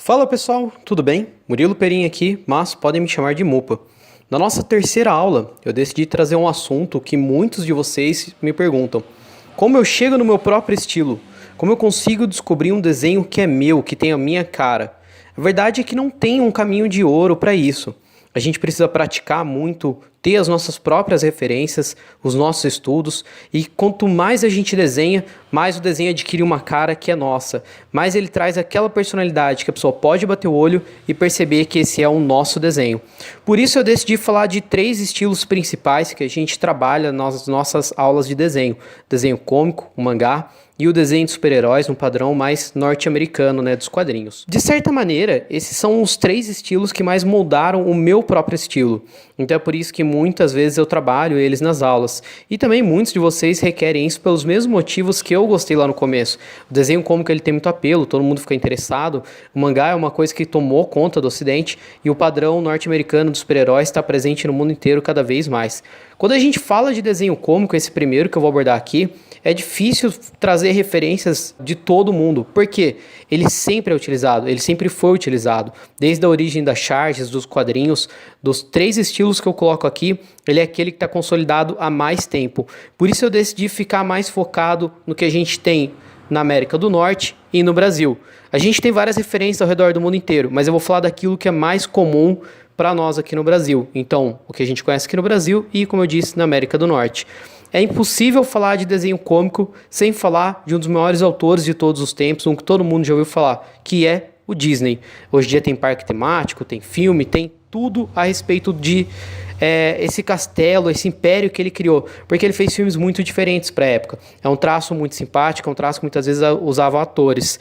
Fala pessoal, tudo bem? Murilo Perim aqui, mas podem me chamar de Mupa. Na nossa terceira aula, eu decidi trazer um assunto que muitos de vocês me perguntam. Como eu chego no meu próprio estilo? Como eu consigo descobrir um desenho que é meu, que tem a minha cara? A verdade é que não tem um caminho de ouro para isso. A gente precisa praticar muito, ter as nossas próprias referências, os nossos estudos, e quanto mais a gente desenha, mais o desenho adquire uma cara que é nossa, mais ele traz aquela personalidade que a pessoa pode bater o olho e perceber que esse é o nosso desenho. Por isso eu decidi falar de 3 estilos principais que a gente trabalha nas nossas aulas de desenho. Desenho cômico, o mangá, e o desenho de super-heróis no padrão mais norte-americano, né, dos quadrinhos. De certa maneira, esses são os 3 estilos que mais moldaram o meu próprio estilo. Então é por isso que muitas vezes eu trabalho eles nas aulas. E também muitos de vocês requerem isso pelos mesmos motivos que eu gostei lá no começo. O desenho cômico ele tem muito apelo, todo mundo fica interessado. O mangá é uma coisa que tomou conta do ocidente e o padrão norte-americano dos super-heróis está presente no mundo inteiro cada vez mais. Quando a gente fala de desenho cômico, esse primeiro que eu vou abordar aqui, é difícil trazer referências de todo mundo, porque ele sempre é utilizado, ele sempre foi utilizado, desde a origem das charges, dos quadrinhos, dos 3 estilos que eu coloco aqui, ele é aquele que está consolidado há mais tempo. Por isso eu decidi ficar mais focado no que a gente tem na América do Norte e no Brasil. A gente tem várias referências ao redor do mundo inteiro, mas eu vou falar daquilo que é mais comum para nós aqui no Brasil. Então, o que a gente conhece aqui no Brasil e, como eu disse, na América do Norte. É impossível falar de desenho cômico sem falar de um dos maiores autores de todos os tempos, um que todo mundo já ouviu falar, que é o Disney. Hoje em dia tem parque temático, tem filme, tem tudo a respeito de esse castelo, esse império que ele criou, porque ele fez filmes muito diferentes para a época. É um traço muito simpático, é um traço que muitas vezes usavam atores.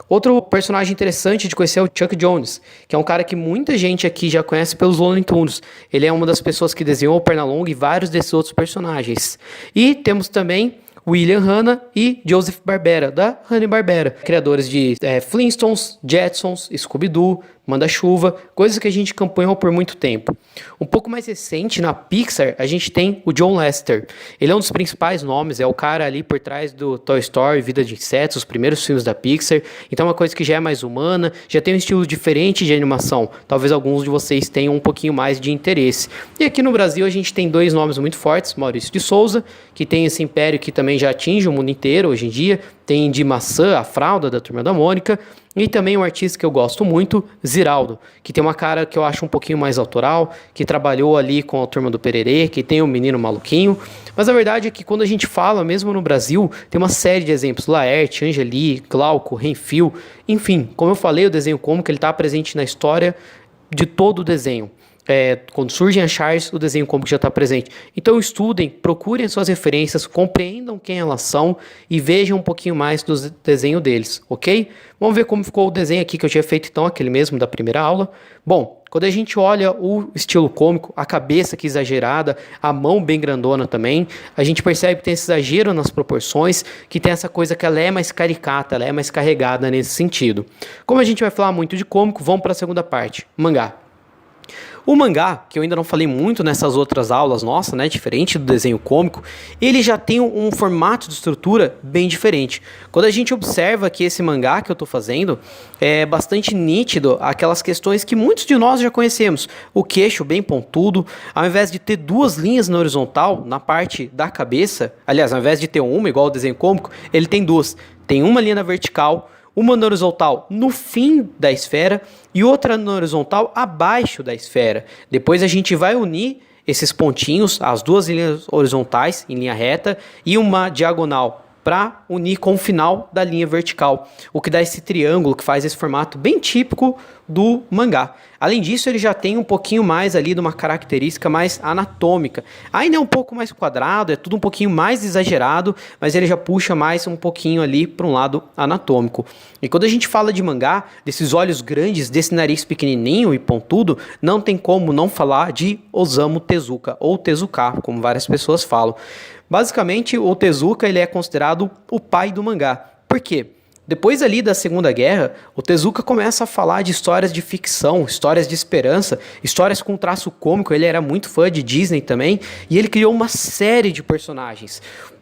Outro personagem interessante de conhecer é o Chuck Jones, que é um cara que muita gente aqui já conhece pelos Looney Tunes. Ele é uma das pessoas que desenhou o Pernalonga e vários desses outros personagens. E temos também William Hanna e Joseph Barbera, da Hanna-Barbera, criadores de Flintstones, Jetsons, Scooby-Doo, Manda-Chuva, coisas que a gente acompanhou por muito tempo. Um pouco mais recente, na Pixar, a gente tem o John Lasseter. Ele é um dos principais nomes, é o cara ali por trás do Toy Story, Vida de Insetos, os primeiros filmes da Pixar. Então é uma coisa que já é mais humana, já tem um estilo diferente de animação. Talvez alguns de vocês tenham um pouquinho mais de interesse. E aqui no Brasil a gente tem 2 nomes muito fortes, Maurício de Souza, que tem esse império que também já atinge o mundo inteiro hoje em dia. Tem de Maçã, a fralda da Turma da Mônica. E também um artista que eu gosto muito, Ziraldo, que tem uma cara que eu acho um pouquinho mais autoral, que trabalhou ali com a Turma do Pererê, que tem o Menino Maluquinho. Mas a verdade é que quando a gente fala, mesmo no Brasil, tem uma série de exemplos. Laerte, Angeli, Glauco, Renfil, enfim, como eu falei, o desenho cômico ele está presente na história de todo o desenho. Quando surgem as charges, o desenho cômico já está presente. Então estudem, procurem as suas referências, compreendam quem elas são e vejam um pouquinho mais do desenho deles, ok? Vamos ver como ficou o desenho aqui que eu tinha feito então, aquele mesmo da primeira aula. Bom, quando a gente olha o estilo cômico, a cabeça aqui exagerada, a mão bem grandona também, a gente percebe que tem esse exagero nas proporções, que tem essa coisa que ela é mais caricata, ela é mais carregada nesse sentido. Como a gente vai falar muito de cômico, vamos para a segunda parte, mangá. O mangá, que eu ainda não falei muito nessas outras aulas nossas, né, diferente do desenho cômico, ele já tem um formato de estrutura bem diferente. Quando a gente observa que esse mangá que eu estou fazendo é bastante nítido aquelas questões que muitos de nós já conhecemos. O queixo bem pontudo, ao invés de ter 2 linhas na horizontal, na parte da cabeça, aliás, ao invés de ter uma igual ao desenho cômico, ele tem 2. Tem uma linha na vertical, uma na horizontal no fim da esfera e outra na horizontal abaixo da esfera. Depois a gente vai unir esses pontinhos, as 2 linhas horizontais em linha reta e uma diagonal para unir com o final da linha vertical, o que dá esse triângulo que faz esse formato bem típico do mangá. Além disso, ele já tem um pouquinho mais ali de uma característica mais anatômica. Ainda é um pouco mais quadrado, é tudo um pouquinho mais exagerado, mas ele já puxa mais um pouquinho ali para um lado anatômico. E quando a gente fala de mangá, desses olhos grandes, desse nariz pequenininho e pontudo, não tem como não falar de Osamu Tezuka, ou Tezuka, como várias pessoas falam. Basicamente, o Tezuka ele é considerado o pai do mangá. Por quê? Depois ali da Segunda Guerra, o Tezuka começa a falar de histórias de ficção, histórias de esperança, histórias com traço cômico. Ele era muito fã de Disney também, e ele criou uma série de personagens.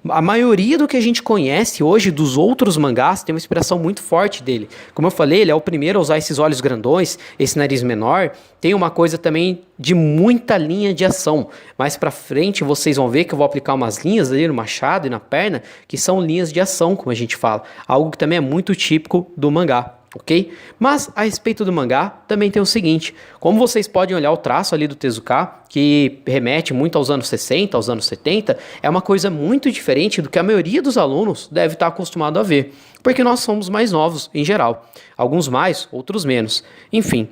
A maioria do que a gente conhece hoje dos outros mangás tem uma inspiração muito forte dele. Como eu falei, ele é o primeiro a usar esses olhos grandões, esse nariz menor. Tem uma coisa também de muita linha de ação. Mais pra frente vocês vão ver que eu vou aplicar umas linhas ali no machado e na perna, que são linhas de ação, como a gente fala. Algo que também é muito típico do mangá. Ok? Mas a respeito do mangá, também tem o seguinte, como vocês podem olhar o traço ali do Tezuka, que remete muito aos anos 60, aos anos 70, é uma coisa muito diferente do que a maioria dos alunos deve estar acostumado a ver, porque nós somos mais novos em geral, alguns mais, outros menos, enfim.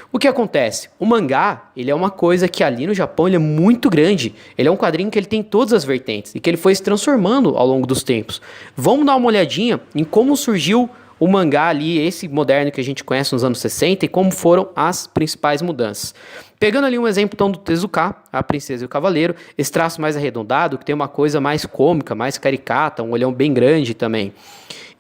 O que acontece? O mangá, ele é uma coisa que ali no Japão ele é muito grande, ele é um quadrinho que ele tem todas as vertentes e que ele foi se transformando ao longo dos tempos. Vamos dar uma olhadinha em como surgiu o mangá ali, esse moderno que a gente conhece nos anos 60 e como foram as principais mudanças. Pegando ali um exemplo então do Tezuka, A Princesa e o Cavaleiro, esse traço mais arredondado, que tem uma coisa mais cômica, mais caricata, um olhão bem grande também.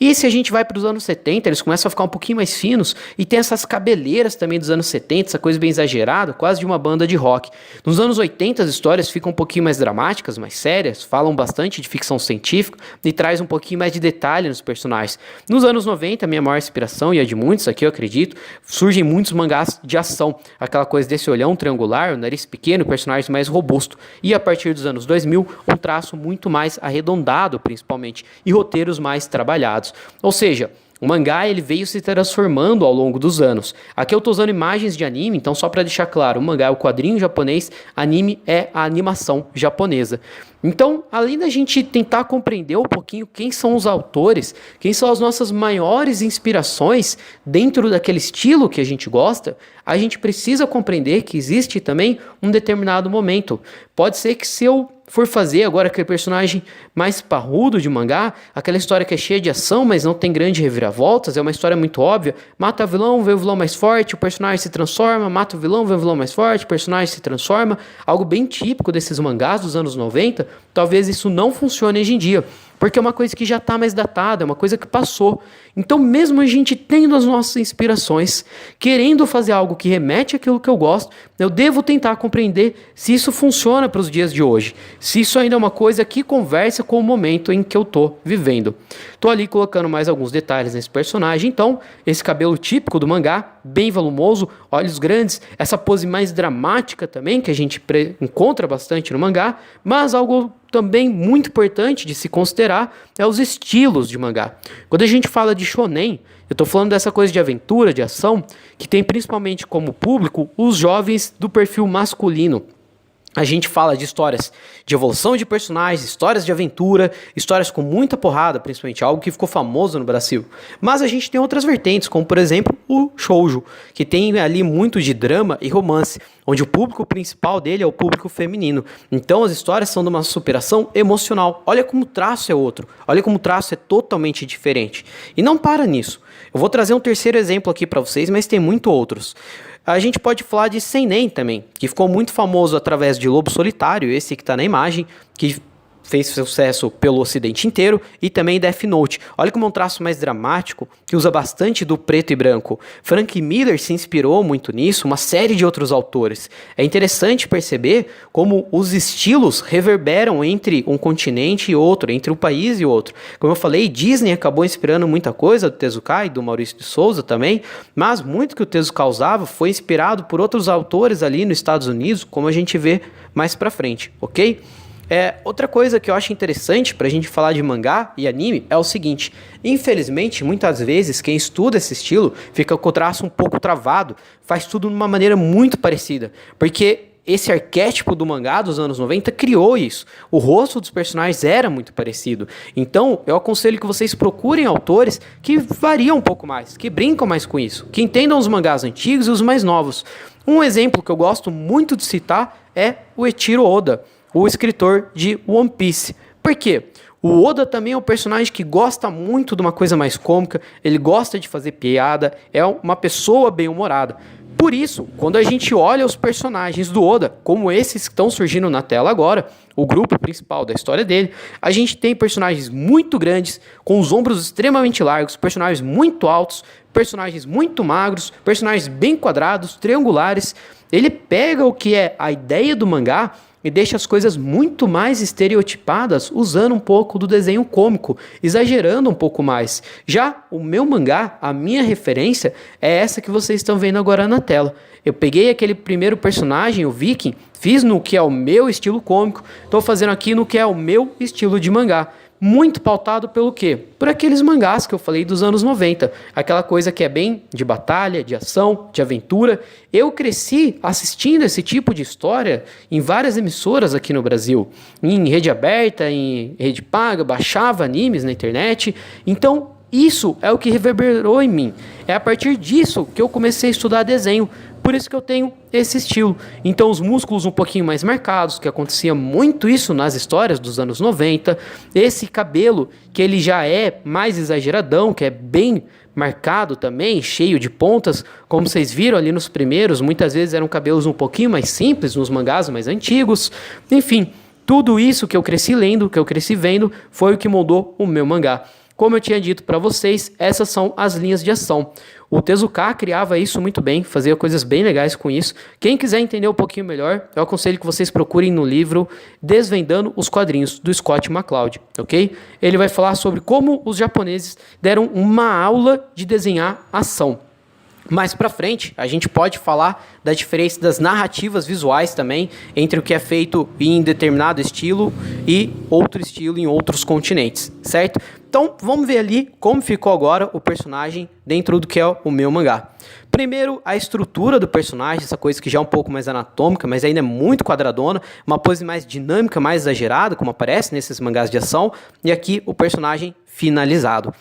E se a gente vai para os anos 70, eles começam a ficar um pouquinho mais finos e tem essas cabeleiras também dos anos 70, essa coisa bem exagerada, quase de uma banda de rock. Nos anos 80 as histórias ficam um pouquinho mais dramáticas, mais sérias, falam bastante de ficção científica e traz um pouquinho mais de detalhe nos personagens. Nos anos 90, a minha maior inspiração, e a de muitos aqui eu acredito, surgem muitos mangás de ação, aquela coisa desse olhão triangular, o nariz pequeno, personagens mais robusto. E a partir dos anos 2000, um traço muito mais arredondado, principalmente, e roteiros mais trabalhados. Ou seja, o mangá ele veio se transformando ao longo dos anos. Aqui eu estou usando imagens de anime, então só para deixar claro, o mangá é o quadrinho japonês, anime é a animação japonesa. Então, além da gente tentar compreender um pouquinho quem são os autores, quem são as nossas maiores inspirações dentro daquele estilo que a gente gosta, a gente precisa compreender que existe também um determinado momento. Pode ser que se eu for fazer agora aquele personagem mais parrudo de mangá, aquela história que é cheia de ação, mas não tem grande reviravoltas, é uma história muito óbvia, mata o vilão, vê o vilão mais forte, o personagem se transforma, mata o vilão, vê o vilão mais forte, o personagem se transforma, algo bem típico desses mangás dos anos 90, talvez isso não funcione hoje em dia, porque é uma coisa que já está mais datada, é uma coisa que passou. Então, mesmo a gente tendo as nossas inspirações, querendo fazer algo que remete àquilo que eu gosto, eu devo tentar compreender se isso funciona para os dias de hoje, se isso ainda é uma coisa que conversa com o momento em que eu estou vivendo. Estou ali colocando mais alguns detalhes nesse personagem, então, esse cabelo típico do mangá, bem volumoso, olhos grandes, essa pose mais dramática também, que a gente encontra bastante no mangá, mas algo também muito importante de se considerar é os estilos de mangá. Quando a gente fala de shonen, eu estou falando dessa coisa de aventura, de ação, que tem principalmente como público os jovens do perfil masculino. A gente fala de histórias de evolução de personagens, histórias de aventura, histórias com muita porrada, principalmente, algo que ficou famoso no Brasil. Mas a gente tem outras vertentes, como por exemplo o shoujo, que tem ali muito de drama e romance, onde o público principal dele é o público feminino. Então as histórias são de uma superação emocional. Olha como o traço é outro, olha como o traço é totalmente diferente. E não para nisso. Eu vou trazer um terceiro exemplo aqui para vocês, mas tem muito outros. A gente pode falar de Seinen também, que ficou muito famoso através de Lobo Solitário, esse que está na imagem, que fez sucesso pelo ocidente inteiro, e também Death Note. Olha como é um traço mais dramático, que usa bastante do preto e branco. Frank Miller se inspirou muito nisso, uma série de outros autores. É interessante perceber como os estilos reverberam entre um continente e outro, entre um país e outro. Como eu falei, Disney acabou inspirando muita coisa do Tezuka e do Maurício de Souza também, mas muito que o Tezuka usava foi inspirado por outros autores ali nos Estados Unidos, como a gente vê mais pra frente, ok? Outra coisa que eu acho interessante pra gente falar de mangá e anime é o seguinte: infelizmente, muitas vezes quem estuda esse estilo fica com o traço um pouco travado, faz tudo de uma maneira muito parecida, porque esse arquétipo do mangá dos anos 90 criou isso. O rosto dos personagens era muito parecido. Então, eu aconselho que vocês procurem autores que variam um pouco mais, que brincam mais com isso, que entendam os mangás antigos e os mais novos. Um exemplo que eu gosto muito de citar é o Eiichiro Oda, o escritor de One Piece. Por quê? O Oda também é um personagem que gosta muito de uma coisa mais cômica, ele gosta de fazer piada, é uma pessoa bem-humorada. Por isso, quando a gente olha os personagens do Oda, como esses que estão surgindo na tela agora, o grupo principal da história dele, a gente tem personagens muito grandes, com os ombros extremamente largos, personagens muito altos, personagens muito magros, personagens bem quadrados, triangulares. Ele pega o que é a ideia do mangá e deixa as coisas muito mais estereotipadas, usando um pouco do desenho cômico, exagerando um pouco mais. Já o meu mangá, a minha referência, é essa que vocês estão vendo agora na tela. Eu peguei aquele primeiro personagem, o Viking, fiz no que é o meu estilo cômico, estou fazendo aqui no que é o meu estilo de mangá. Muito pautado pelo quê? Por aqueles mangás que eu falei dos anos 90. Aquela coisa que é bem de batalha, de ação, de aventura. Eu cresci assistindo esse tipo de história em várias emissoras aqui no Brasil. Em rede aberta, em rede paga, baixava animes na internet. Então, isso é o que reverberou em mim. É a partir disso que eu comecei a estudar desenho. Por isso que eu tenho esse estilo. Então os músculos um pouquinho mais marcados, que acontecia muito isso nas histórias dos anos 90. Esse cabelo, que ele já é mais exageradão, que é bem marcado também, cheio de pontas. Como vocês viram ali nos primeiros, muitas vezes eram cabelos um pouquinho mais simples nos mangás mais antigos. Enfim, tudo isso que eu cresci lendo, que eu cresci vendo, foi o que moldou o meu mangá. Como eu tinha dito para vocês, essas são as linhas de ação. O Tezuka criava isso muito bem, fazia coisas bem legais com isso. Quem quiser entender um pouquinho melhor, eu aconselho que vocês procurem no livro Desvendando os Quadrinhos, do Scott McCloud, ok? Ele vai falar sobre como os japoneses deram uma aula de desenhar ação. Mais pra frente, a gente pode falar da diferença das narrativas visuais também, entre o que é feito em determinado estilo e outro estilo em outros continentes, certo? Então, vamos ver ali como ficou agora o personagem dentro do que é o meu mangá. Primeiro, a estrutura do personagem, essa coisa que já é um pouco mais anatômica, mas ainda é muito quadradona, uma pose mais dinâmica, mais exagerada, como aparece nesses mangás de ação, e aqui o personagem finalizado.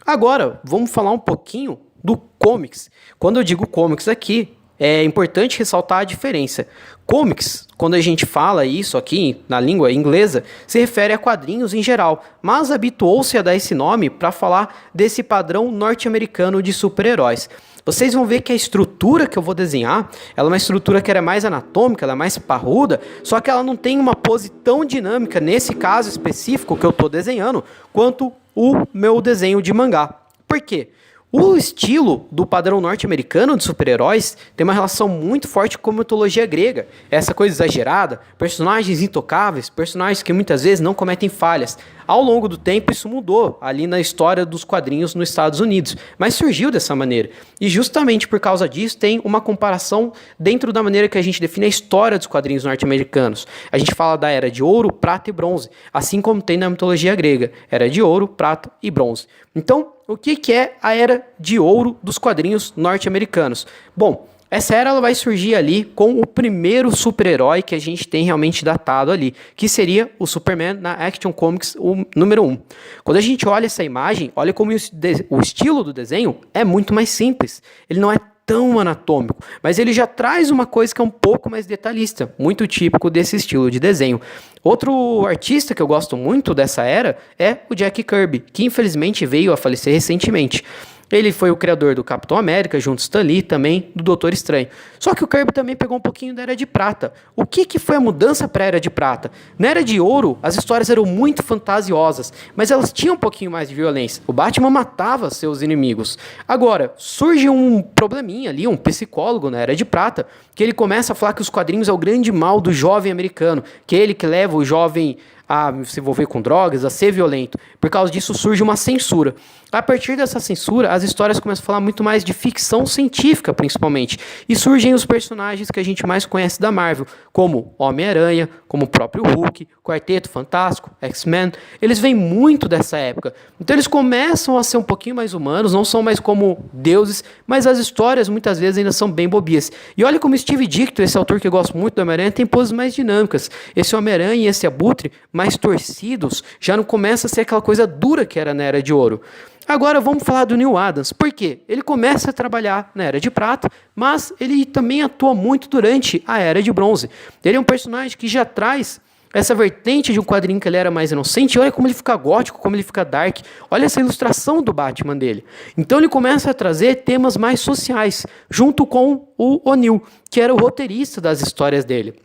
Agora, vamos falar um pouquinho do comics. Quando eu digo comics aqui, é importante ressaltar a diferença. Comics, quando a gente fala isso aqui na língua inglesa, se refere a quadrinhos em geral, mas habituou-se a dar esse nome para falar desse padrão norte-americano de super-heróis. Vocês vão ver que a estrutura que eu vou desenhar, ela é uma estrutura que era mais anatômica, ela é mais parruda, só que ela não tem uma pose tão dinâmica, nesse caso específico que eu estou desenhando, quanto o meu desenho de mangá. Por quê? O estilo do padrão norte-americano de super-heróis tem uma relação muito forte com a mitologia grega. Essa coisa exagerada, personagens intocáveis, personagens que muitas vezes não cometem falhas. Ao longo do tempo isso mudou ali na história dos quadrinhos nos Estados Unidos, mas surgiu dessa maneira. E justamente por causa disso tem uma comparação dentro da maneira que a gente define a história dos quadrinhos norte-americanos. A gente fala da Era de Ouro, Prata e Bronze, assim como tem na mitologia grega, Era de Ouro, Prata e Bronze. Então, o que é a Era de Ouro dos quadrinhos norte-americanos? Bom, essa era ela vai surgir ali com o primeiro super-herói que a gente tem realmente datado ali, que seria o Superman na Action Comics, o número 1. Quando a gente olha essa imagem, olha como o estilo do desenho é muito mais simples. Ele não é tão anatômico, mas ele já traz uma coisa que é um pouco mais detalhista, muito típico desse estilo de desenho. Outro artista que eu gosto muito dessa era é o Jack Kirby, que infelizmente veio a falecer recentemente. Ele foi o criador do Capitão América, junto com Stan Lee, também do Doutor Estranho. Só que o Kirby também pegou um pouquinho da Era de Prata. O que foi a mudança para a Era de Prata? Na Era de Ouro, as histórias eram muito fantasiosas, mas elas tinham um pouquinho mais de violência. O Batman matava seus inimigos. Agora, surge um probleminha ali, um psicólogo na Era de Prata, que ele começa a falar que os quadrinhos é o grande mal do jovem americano, que é ele que leva o jovem a se envolver com drogas, a ser violento. Por causa disso surge uma censura. A partir dessa censura, as histórias começam a falar muito mais de ficção científica, principalmente. E surgem os personagens que a gente mais conhece da Marvel, como Homem-Aranha, como o próprio Hulk, Quarteto Fantástico, X-Men. Eles vêm muito dessa época. Então eles começam a ser um pouquinho mais humanos, não são mais como deuses, mas as histórias muitas vezes ainda são bem bobias. E olha como Steve Ditko, esse autor que eu gosto muito do Homem-Aranha, tem poses mais dinâmicas. Esse Homem-Aranha e esse Abutre, mais torcidos, já não começa a ser aquela coisa dura que era na Era de Ouro. Agora vamos falar do Neal Adams. Por quê? Ele começa a trabalhar na Era de Prata, mas ele também atua muito durante a Era de Bronze. Ele é um personagem que já traz essa vertente de um quadrinho que ele era mais inocente. Olha como ele fica gótico, como ele fica dark. Olha essa ilustração do Batman dele. Então ele começa a trazer temas mais sociais, junto com o O'Neill, que era o roteirista das histórias dele.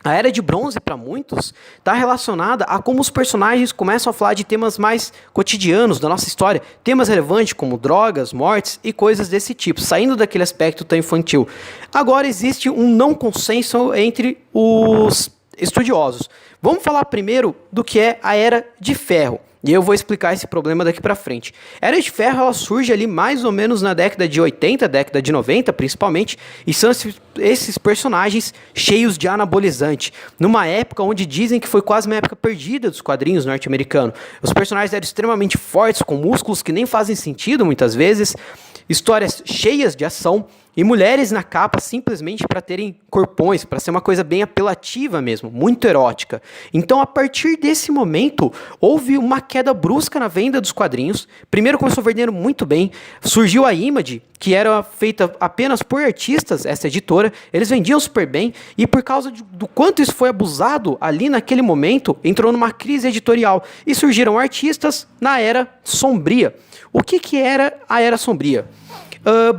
A Era de Bronze, para muitos, está relacionada a como os personagens começam a falar de temas mais cotidianos da nossa história, temas relevantes como drogas, mortes e coisas desse tipo, saindo daquele aspecto tão infantil. Agora existe um não consenso entre os estudiosos. Vamos falar primeiro do que é a Era de Ferro. E eu vou explicar esse problema daqui pra frente. A Era de Ferro, ela surge ali mais ou menos na década de 80, década de 90 principalmente, e são esses personagens cheios de anabolizante, numa época onde dizem que foi quase uma época perdida dos quadrinhos norte-americanos. Os personagens eram extremamente fortes, com músculos que nem fazem sentido muitas vezes, histórias cheias de ação, e mulheres na capa simplesmente para terem corpões, para ser uma coisa bem apelativa mesmo, muito erótica. Então, a partir desse momento, houve uma queda brusca na venda dos quadrinhos. Primeiro começou vendendo muito bem, surgiu a Image, que era feita apenas por artistas, essa editora, eles vendiam super bem, e por causa do quanto isso foi abusado ali naquele momento, entrou numa crise editorial, e surgiram artistas na Era Sombria. O que era a Era Sombria?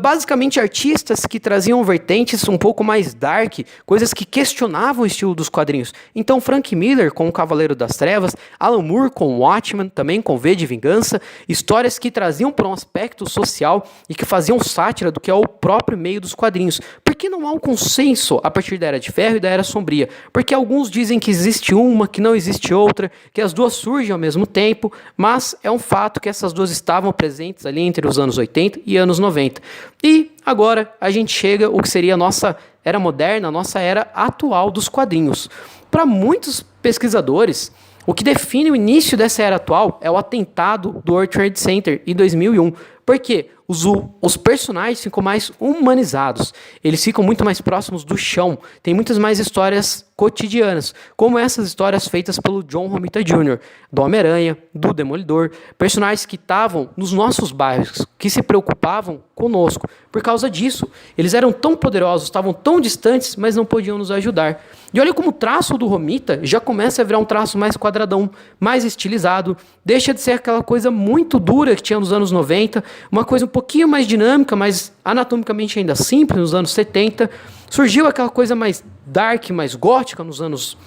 Basicamente artistas que traziam vertentes um pouco mais dark, coisas que questionavam o estilo dos quadrinhos. Então Frank Miller com o Cavaleiro das Trevas, Alan Moore com Watchmen, também com V de Vingança, histórias que traziam para um aspecto social e que faziam sátira do que é o próprio meio dos quadrinhos. Por que não há um consenso a partir da Era de Ferro e da Era Sombria? Porque alguns dizem que existe uma, que não existe outra, que as duas surgem ao mesmo tempo, mas é um fato que essas duas estavam presentes ali entre os anos 80 e anos 90. E agora a gente chega ao que seria a nossa era moderna, a nossa era atual dos quadrinhos. Para muitos pesquisadores, o que define o início dessa era atual é o atentado do World Trade Center em 2001. Por quê? Os personagens ficam mais humanizados, eles ficam muito mais próximos do chão, tem muitas mais histórias cotidianas, como essas histórias feitas pelo John Romita Jr., do Homem-Aranha, do Demolidor, personagens que estavam nos nossos bairros, que se preocupavam conosco. Por causa disso, eles eram tão poderosos, estavam tão distantes, mas não podiam nos ajudar. E olha como o traço do Romita já começa a virar um traço mais quadradão, mais estilizado, deixa de ser aquela coisa muito dura que tinha nos anos 90, uma coisa um pouquinho mais dinâmica, mas anatomicamente ainda simples, nos anos 70. Surgiu aquela coisa mais dark, mais gótica nos anos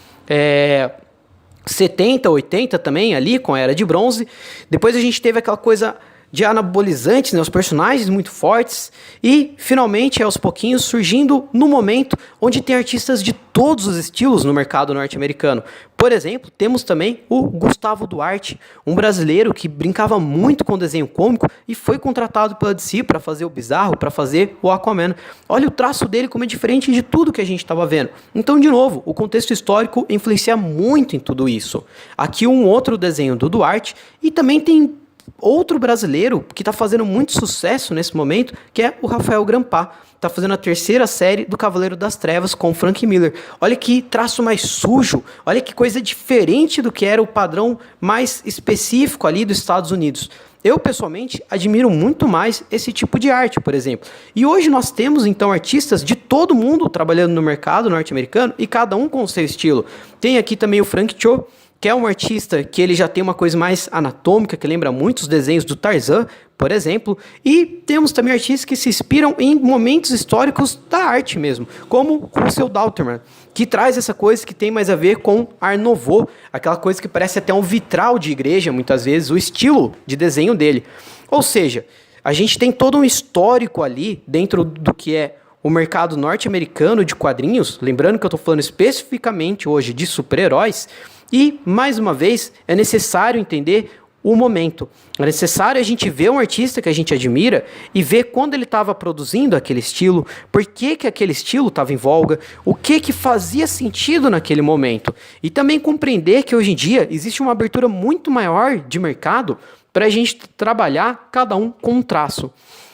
70, 80 também, ali com a Era de Bronze. Depois a gente teve aquela coisa de anabolizantes, né, os personagens muito fortes, e finalmente, aos pouquinhos, surgindo no momento onde tem artistas de todos os estilos no mercado norte-americano. Por exemplo, temos também o Gustavo Duarte, um brasileiro que brincava muito com desenho cômico e foi contratado pela DC para fazer o Bizarro, para fazer o Aquaman. Olha o traço dele como é diferente de tudo que a gente estava vendo. Então, de novo, o contexto histórico influencia muito em tudo isso. Aqui um outro desenho do Duarte, e também tem outro brasileiro que está fazendo muito sucesso nesse momento, que é o Rafael Grampá. Está fazendo a terceira série do Cavaleiro das Trevas com o Frank Miller. Olha que traço mais sujo, olha que coisa diferente do que era o padrão mais específico ali dos Estados Unidos. Eu, pessoalmente, admiro muito mais esse tipo de arte, por exemplo. E hoje nós temos, então, artistas de todo mundo trabalhando no mercado norte-americano e cada um com o seu estilo. Tem aqui também o Frank Cho, que é um artista que ele já tem uma coisa mais anatômica, que lembra muito os desenhos do Tarzan, por exemplo. E temos também artistas que se inspiram em momentos históricos da arte mesmo, como o Russell Dalterman, que traz essa coisa que tem mais a ver com Art Nouveau, aquela coisa que parece até um vitral de igreja, muitas vezes, o estilo de desenho dele. Ou seja, a gente tem todo um histórico ali dentro do que é o mercado norte-americano de quadrinhos, lembrando que eu estou falando especificamente hoje de super-heróis. E, mais uma vez, é necessário entender o momento. É necessário a gente ver um artista que a gente admira e ver quando ele estava produzindo aquele estilo, por que aquele estilo estava em voga, o que fazia sentido naquele momento. E também compreender que hoje em dia existe uma abertura muito maior de mercado para a gente trabalhar cada um com um traço.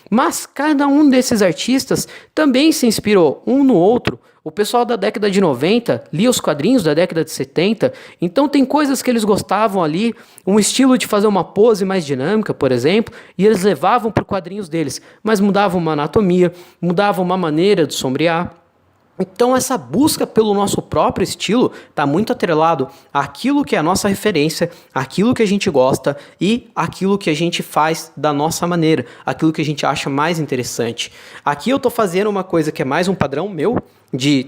Mas cada um desses artistas também se inspirou um no outro. O pessoal da década de 90 lia os quadrinhos da década de 70, então tem coisas que eles gostavam ali, um estilo de fazer uma pose mais dinâmica, por exemplo, e eles levavam para os quadrinhos deles, mas mudavam uma anatomia, mudavam uma maneira de sombrear. Então essa busca pelo nosso próprio estilo está muito atrelado àquilo que é a nossa referência, àquilo que a gente gosta e àquilo que a gente faz da nossa maneira, aquilo que a gente acha mais interessante. Aqui eu estou fazendo uma coisa que é mais um padrão meu,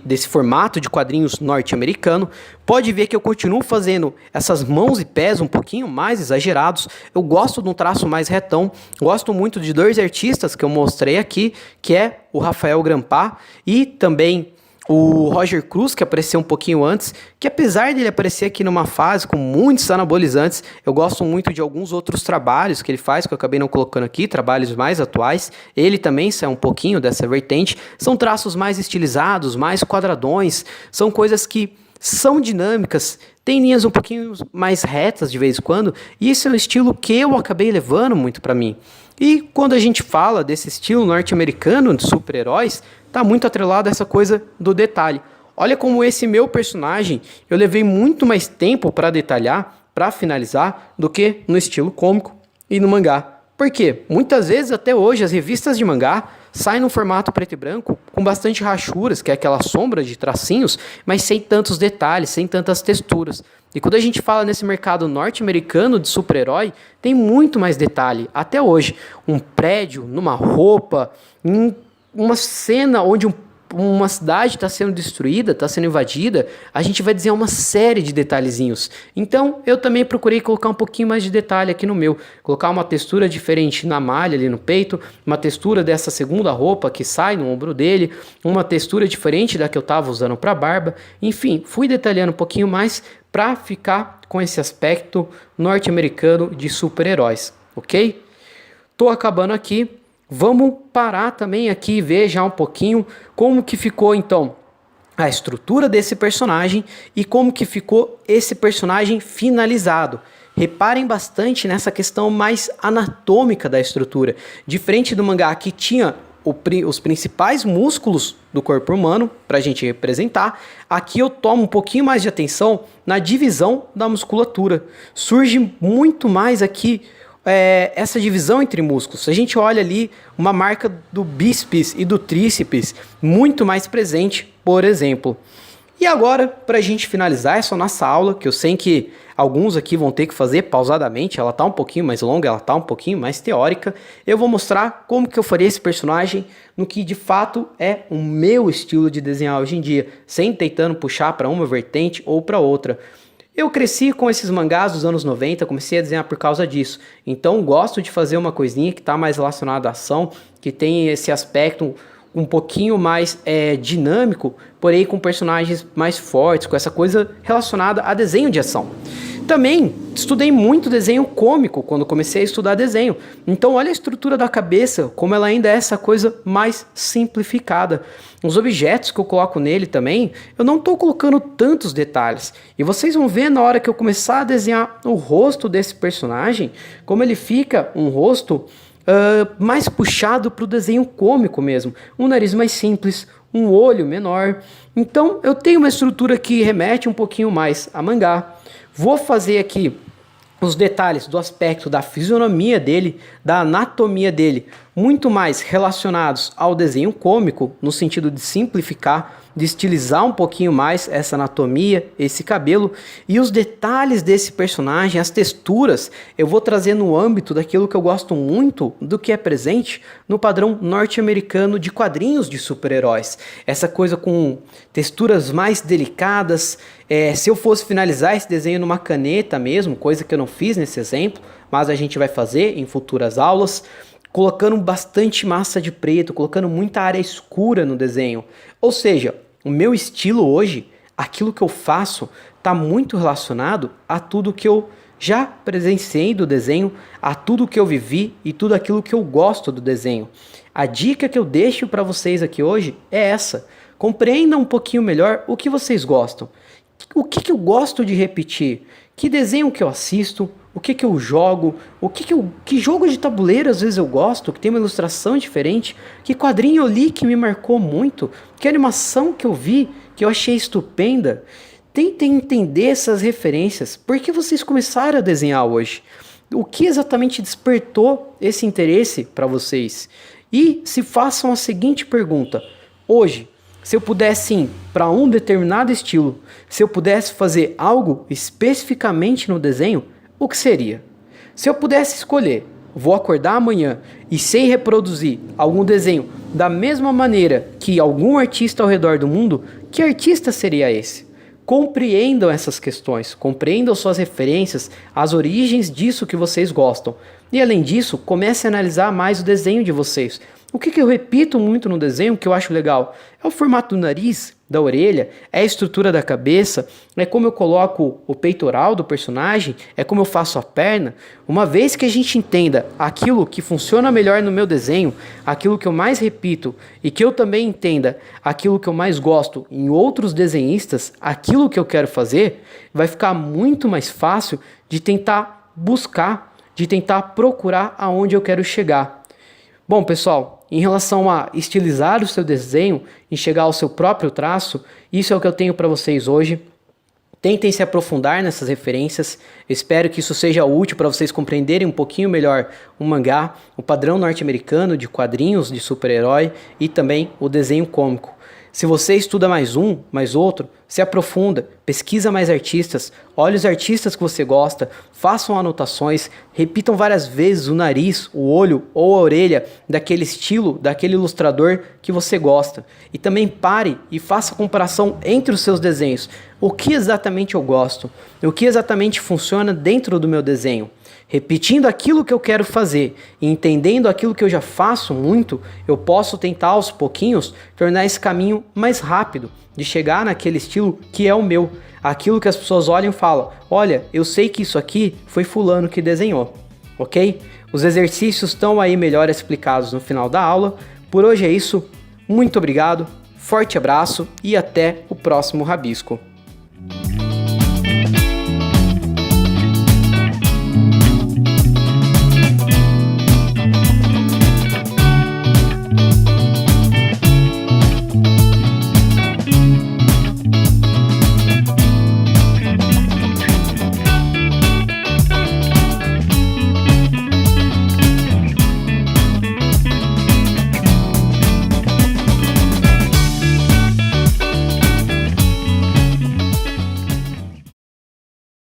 desse formato de quadrinhos norte-americano. Pode ver que eu continuo fazendo essas mãos e pés um pouquinho mais exagerados. Eu gosto de um traço mais retão. Gosto muito de dois artistas que eu mostrei aqui, que é o Rafael Grampá e também O Roger Cruz, que apareceu um pouquinho antes, que apesar dele aparecer aqui numa fase com muitos anabolizantes, eu gosto muito de alguns outros trabalhos que ele faz, que eu acabei não colocando aqui, trabalhos mais atuais. Ele também sai um pouquinho dessa vertente. São traços mais estilizados, mais quadradões, são coisas que são dinâmicas, tem linhas um pouquinho mais retas de vez em quando, e esse é um estilo que eu acabei levando muito para mim. E quando a gente fala desse estilo norte-americano de super-heróis, tá muito atrelado a essa coisa do detalhe. Olha como esse meu personagem, eu levei muito mais tempo para detalhar, para finalizar, do que no estilo cômico e no mangá. Por quê? Muitas vezes, até hoje, as revistas de mangá saem no formato preto e branco, com bastante rachuras, que é aquela sombra de tracinhos, mas sem tantos detalhes, sem tantas texturas. E quando a gente fala nesse mercado norte-americano de super-herói, tem muito mais detalhe. Até hoje, um prédio, numa roupa, em uma cena onde uma cidade está sendo destruída, está sendo invadida, a gente vai desenhar uma série de detalhezinhos. Então, eu também procurei colocar um pouquinho mais de detalhe aqui no meu. Colocar uma textura diferente na malha ali no peito, uma textura dessa segunda roupa que sai no ombro dele, uma textura diferente da que eu estava usando para a barba. Enfim, fui detalhando um pouquinho mais para ficar com esse aspecto norte-americano de super-heróis, ok? Tô acabando aqui. Vamos parar também aqui e ver já um pouquinho como que ficou então a estrutura desse personagem e como que ficou esse personagem finalizado. Reparem bastante nessa questão mais anatômica da estrutura. Diferente do mangá que tinha os principais músculos do corpo humano para a gente representar, aqui eu tomo um pouquinho mais de atenção na divisão da musculatura. Surge muito mais aqui essa divisão entre músculos. A gente olha ali uma marca do bíceps e do tríceps muito mais presente, por exemplo. E agora, para a gente finalizar essa nossa aula, que eu sei que alguns aqui vão ter que fazer pausadamente, ela está um pouquinho mais longa, ela está um pouquinho mais teórica, eu vou mostrar como que eu faria esse personagem no que de fato é o meu estilo de desenhar hoje em dia, sem tentando puxar para uma vertente ou para outra. Eu cresci com esses mangás dos anos 90, comecei a desenhar por causa disso. Então gosto de fazer uma coisinha que está mais relacionada à ação, que tem esse aspecto um pouquinho mais dinâmico, porém com personagens mais fortes, com essa coisa relacionada a desenho de ação. Também estudei muito desenho cômico quando comecei a estudar desenho. Então olha a estrutura da cabeça, como ela ainda é essa coisa mais simplificada. Os objetos que eu coloco nele também, eu não estou colocando tantos detalhes. E vocês vão ver na hora que eu começar a desenhar o rosto desse personagem, como ele fica um rosto mais puxado para o desenho cômico mesmo. Um nariz mais simples, um olho menor. Então eu tenho uma estrutura que remete um pouquinho mais a mangá. Vou fazer aqui os detalhes do aspecto da fisionomia dele, da anatomia dele, muito mais relacionados ao desenho cômico, no sentido de simplificar, de estilizar um pouquinho mais essa anatomia, esse cabelo, e os detalhes desse personagem, as texturas, eu vou trazer no âmbito daquilo que eu gosto muito do que é presente no padrão norte-americano de quadrinhos de super-heróis. Essa coisa com texturas mais delicadas. Se eu fosse finalizar esse desenho numa caneta mesmo, coisa que eu não fiz nesse exemplo, mas a gente vai fazer em futuras aulas, colocando bastante massa de preto, colocando muita área escura no desenho. Ou seja, o meu estilo hoje, aquilo que eu faço, está muito relacionado a tudo que eu já presenciei do desenho, a tudo que eu vivi e tudo aquilo que eu gosto do desenho. A dica que eu deixo para vocês aqui hoje é essa. Compreendam um pouquinho melhor o que vocês gostam. O que eu gosto de repetir? Que desenho que eu assisto? O que eu jogo? Que jogo de tabuleiro às vezes eu gosto, que tem uma ilustração diferente? Que quadrinho eu li que me marcou muito? Que animação que eu vi que eu achei estupenda? Tentem entender essas referências. Por que vocês começaram a desenhar hoje? O que exatamente despertou esse interesse para vocês? E se façam a seguinte pergunta: hoje, se eu pudesse ir para um determinado estilo, se eu pudesse fazer algo especificamente no desenho, o que seria? Se eu pudesse escolher, vou acordar amanhã e sei reproduzir algum desenho da mesma maneira que algum artista ao redor do mundo, que artista seria esse? Compreendam essas questões, compreendam suas referências, as origens disso que vocês gostam. E além disso, comece a analisar mais o desenho de vocês. O que eu repito muito no desenho, que eu acho legal? É o formato do nariz, da orelha, é a estrutura da cabeça, é como eu coloco o peitoral do personagem, é como eu faço a perna. Uma vez que a gente entenda aquilo que funciona melhor no meu desenho, aquilo que eu mais repito e que eu também entenda aquilo que eu mais gosto em outros desenhistas, aquilo que eu quero fazer, vai ficar muito mais fácil de tentar buscar, de tentar procurar aonde eu quero chegar. Bom, pessoal, em relação a estilizar o seu desenho, em chegar ao seu próprio traço, isso é o que eu tenho para vocês hoje. Tentem se aprofundar nessas referências. Espero que isso seja útil para vocês compreenderem um pouquinho melhor o mangá, o padrão norte-americano de quadrinhos de super-herói e também o desenho cômico. Se você estuda mais um, mais outro, se aprofunda, pesquisa mais artistas, olhe os artistas que você gosta, façam anotações, repitam várias vezes o nariz, o olho ou a orelha daquele estilo, daquele ilustrador que você gosta. E também pare e faça comparação entre os seus desenhos. O que exatamente eu gosto? O que exatamente funciona dentro do meu desenho? Repetindo aquilo que eu quero fazer e entendendo aquilo que eu já faço muito, eu posso tentar aos pouquinhos tornar esse caminho mais rápido de chegar naquele estilo que é o meu. Aquilo que as pessoas olham e falam, olha, eu sei que isso aqui foi fulano que desenhou, ok? Os exercícios estão aí melhor explicados no final da aula. Por hoje é isso, muito obrigado, forte abraço e até o próximo rabisco.